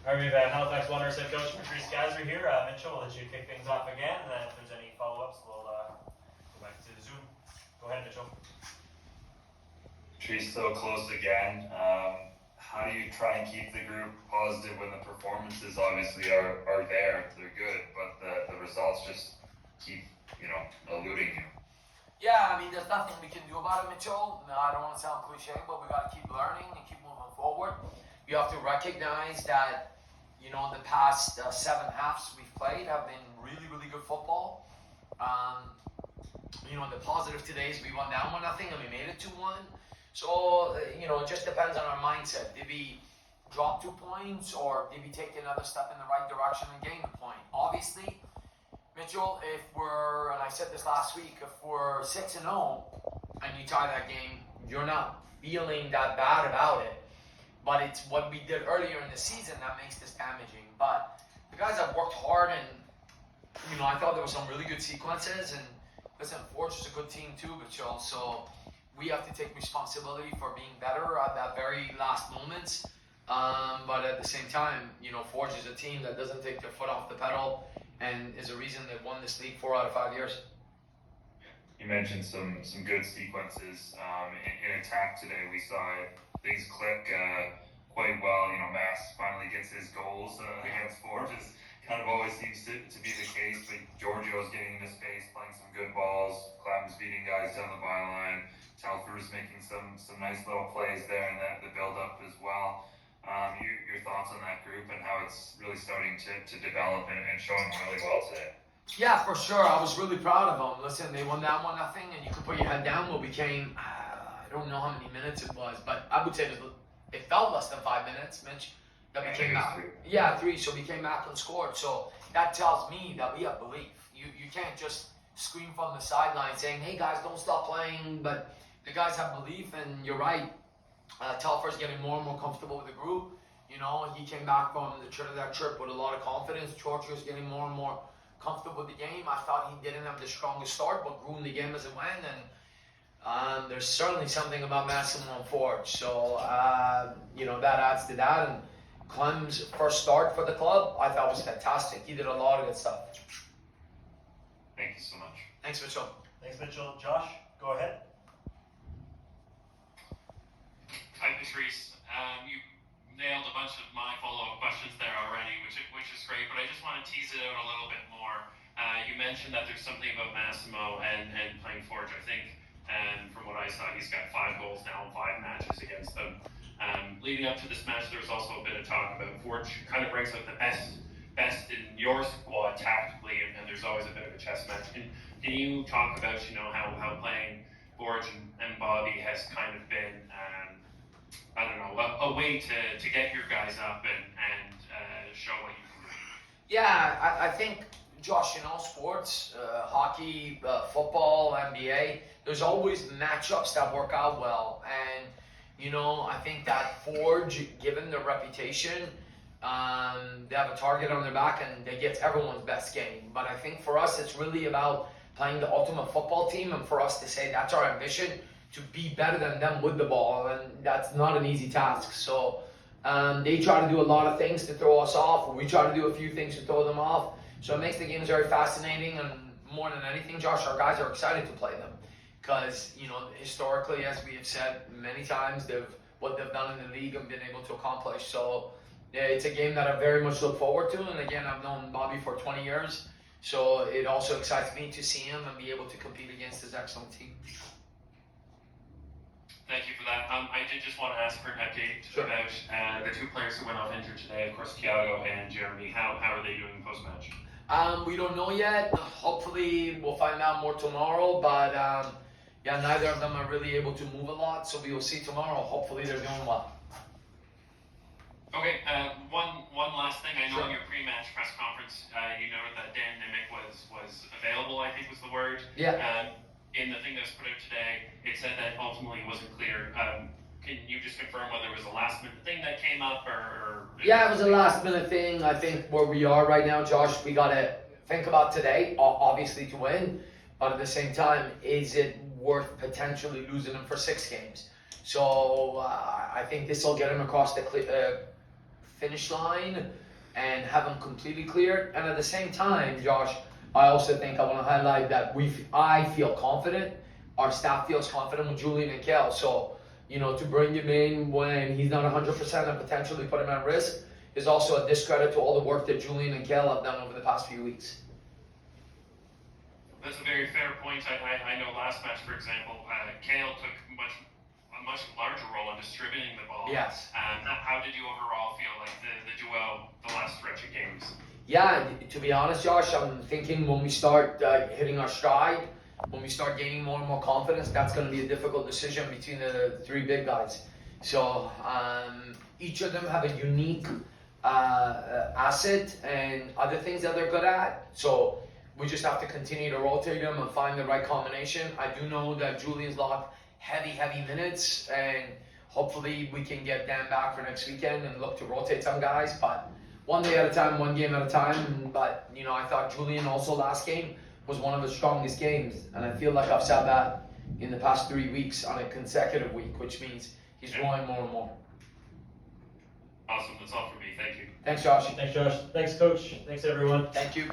All right, we have Halifax Wanderers head coach Patrice Gheisar here. Mitchell, we'll let you kick things off again, and then if there's any follow-ups, we'll go back to Zoom. Go ahead, Mitchell. Patrice, so close again. How do you try and keep the group positive when the performances obviously are there? They're good, but the results just keep, eluding you. Yeah, I mean, there's nothing we can do about it, Mitchell. I don't want to sound cliche, but we got to keep learning and keep moving forward. You have to recognize that, the past 7 halves we've played have been really, really good football. The positive today is we won down 1-0 and we made it 2-1. So, it just depends on our mindset. Did we drop 2 points or did we take another step in the right direction and gain the point? Obviously, Mitchell, if we're, and I said this last week, if we're 6-0 and you tie that game, you're not feeling that bad about it. But it's what we did earlier in the season that makes this damaging. But the guys have worked hard and, I thought there were some really good sequences. And listen, Forge is a good team too, Mitchell. So we have to take responsibility for being better at that very last moments. But at the same time, Forge is a team that doesn't take their foot off the pedal and is a reason they've won this league 4 out of 5 years. You mentioned some good sequences in attack today. We saw things click quite well. Mass finally gets his goals against Forges. Kind of always seems to be the case, but Giorgio's getting into space, playing some good balls. Clem's beating guys down the byline. Telfer's making some nice little plays there, and the build-up as well. Your thoughts on that group and how it's really starting to develop and showing really well today? Yeah, for sure. I was really proud of them. Listen, they won that 1-0, and you could put your head down. What became, I don't know how many minutes it was, but I would say it felt less than 5 minutes, Mitch. That we came back. Yeah, 3. So we came back and scored. So that tells me that we have belief. You can't just scream from the sideline saying, "Hey guys, don't stop playing." But the guys have belief, and you're right. Telfer's getting more and more comfortable with the group. He came back from the Trinidad trip with a lot of confidence. Giorgio's getting more and more comfortable with the game. I thought he didn't have the strongest start, but grew in the game as it went. And there's certainly something about Massimo and Forge. So, that adds to that. And Clem's first start for the club, I thought was fantastic. He did a lot of good stuff. Thank you so much. Thanks, Mitchell. Thanks, Mitchell. Josh, go ahead. Hi, Patrice. You nailed a bunch of my follow-up questions there already, which is great, but I just want to tease it out a little bit more. You mentioned that there's something about Massimo and playing Forge. I think, from what I saw, he's got 5 goals now in 5 matches against them. Leading up to this match, there was also a bit of talk about Forge kind of brings out the best in your squad tactically, and there's always a bit of a chess match. Can you talk about, how playing Forge and Bobby has kind of been, I don't know, a way to get your guys up and show what you can do? Yeah, I think, Josh, sports, hockey, football, NBA, there's always matchups that work out well. And, I think that Forge, given their reputation, they have a target on their back and they get everyone's best game. But I think for us, it's really about playing the ultimate football team, and for us to say that's our ambition, to be better than them with the ball, and that's not an easy task. So they try to do a lot of things to throw us off, or we try to do a few things to throw them off. So it makes the games very fascinating, and more than anything, Josh, our guys are excited to play them. Because, historically, as we have said many times, what they've done in the league and been able to accomplish. So yeah, it's a game that I very much look forward to. And again, I've known Bobby for 20 years. So it also excites me to see him and be able to compete against his excellent team. Thank you for that. I did just want to ask for an update about the 2 players who went off injured today, of course, Thiago and Jeremy. How are they doing post-match? We don't know yet. Hopefully, we'll find out more tomorrow. But neither of them are really able to move a lot. So we will see tomorrow. Hopefully, they're doing well. Okay, one last thing. I know Sure. in your pre-match press conference, you noted that Dan Nimick was available, I think was the word. Yeah. In the thing that was put out today, it said that ultimately it wasn't clear. Can you just confirm whether it was a last-minute thing that came up, or? Yeah, it was a last-minute thing. I think where we are right now, Josh, we got to think about today, obviously to win, but at the same time, is it worth potentially losing them for 6 games? So I think this will get him across the finish line and have them completely cleared. And at the same time, Josh, I also think I want to highlight that I feel confident. Our staff feels confident with Julian and Kel. So, you know, to bring him in when he's not 100% and potentially put him at risk is also a discredit to all the work that Julian and Kel have done over the past few weeks. That's a very fair point. I know last match, for example, Kale took a much larger role in distributing the ball. Yes. How did you overall feel like the duel the last stretch of games? Yeah, to be honest, Josh, I'm thinking when we start hitting our stride, when we start gaining more and more confidence, that's going to be a difficult decision between the three big guys. So each of them have a unique asset and other things that they're good at. So we just have to continue to rotate them and find the right combination. I do know that Julian's locked heavy minutes, and hopefully we can get Dan back for next weekend and look to rotate some guys. But one day at a time, one game at a time. But, you know, I thought Julian also last game was one of his strongest games. And I feel like I've said that in the past 3 weeks on a consecutive week, which means he's growing more and more. Awesome. That's all for me. Thank you. Thanks, Josh. Thanks, Josh. Thanks, Coach. Thanks, everyone. Thank you.